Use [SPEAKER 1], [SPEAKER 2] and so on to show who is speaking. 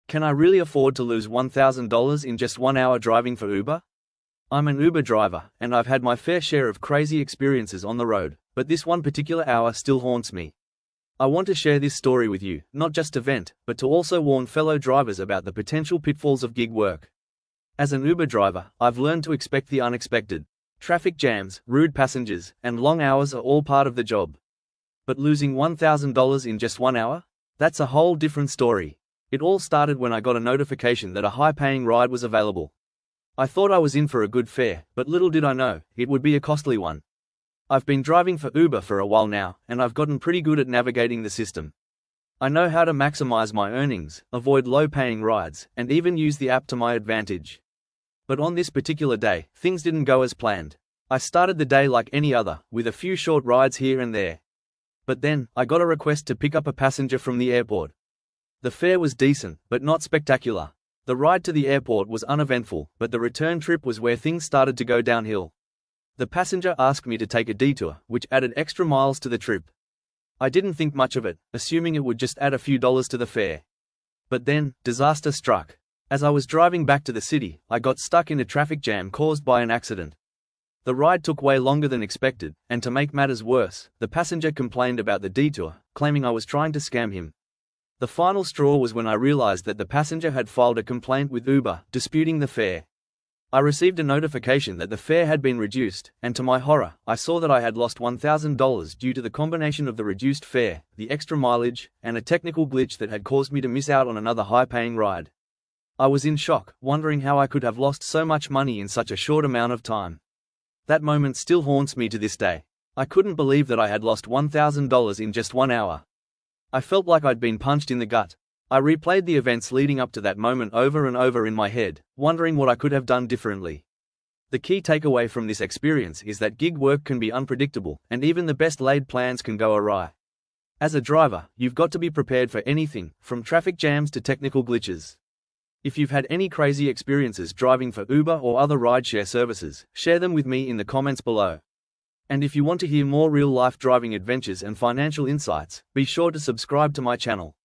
[SPEAKER 1] Can I really afford to lose $1,000 in just 1 hour driving for Uber? I'm an Uber driver, and I've had my fair share of crazy experiences on the road, but this one particular hour still haunts me. I want to share this story with you, not just to vent, but to also warn fellow drivers about the potential pitfalls of gig work. As an Uber driver, I've learned to expect the unexpected. Traffic jams, rude passengers, and long hours are all part of the job. But losing $1,000 in just 1 hour? That's a whole different story. It all started when I got a notification that a high-paying ride was available. I thought I was in for a good fare, but little did I know, it would be a costly one. I've been driving for Uber for a while now, and I've gotten pretty good at navigating the system. I know how to maximize my earnings, avoid low-paying rides, and even use the app to my advantage. But on this particular day, things didn't go as planned. I started the day like any other, with a few short rides here and there. But then, I got a request to pick up a passenger from the airport. The fare was decent, but not spectacular. The ride to the airport was uneventful, but the return trip was where things started to go downhill. The passenger asked me to take a detour, which added extra miles to the trip. I didn't think much of it, assuming it would just add a few dollars to the fare. But then, disaster struck. As I was driving back to the city, I got stuck in a traffic jam caused by an accident. The ride took way longer than expected, and to make matters worse, the passenger complained about the detour, claiming I was trying to scam him. The final straw was when I realized that the passenger had filed a complaint with Uber, disputing the fare. I received a notification that the fare had been reduced, and to my horror, I saw that I had lost $1,000 due to the combination of the reduced fare, the extra mileage, and a technical glitch that had caused me to miss out on another high-paying ride. I was in shock, wondering how I could have lost so much money in such a short amount of time. That moment still haunts me to this day. I couldn't believe that I had lost $1,000 in just 1 hour. I felt like I'd been punched in the gut. I replayed the events leading up to that moment over and over in my head, wondering what I could have done differently. The key takeaway from this experience is that gig work can be unpredictable, and even the best laid plans can go awry. As a driver, you've got to be prepared for anything, from traffic jams to technical glitches. If you've had any crazy experiences driving for Uber or other rideshare services, share them with me in the comments below. And if you want to hear more real-life driving adventures and financial insights, be sure to subscribe to my channel.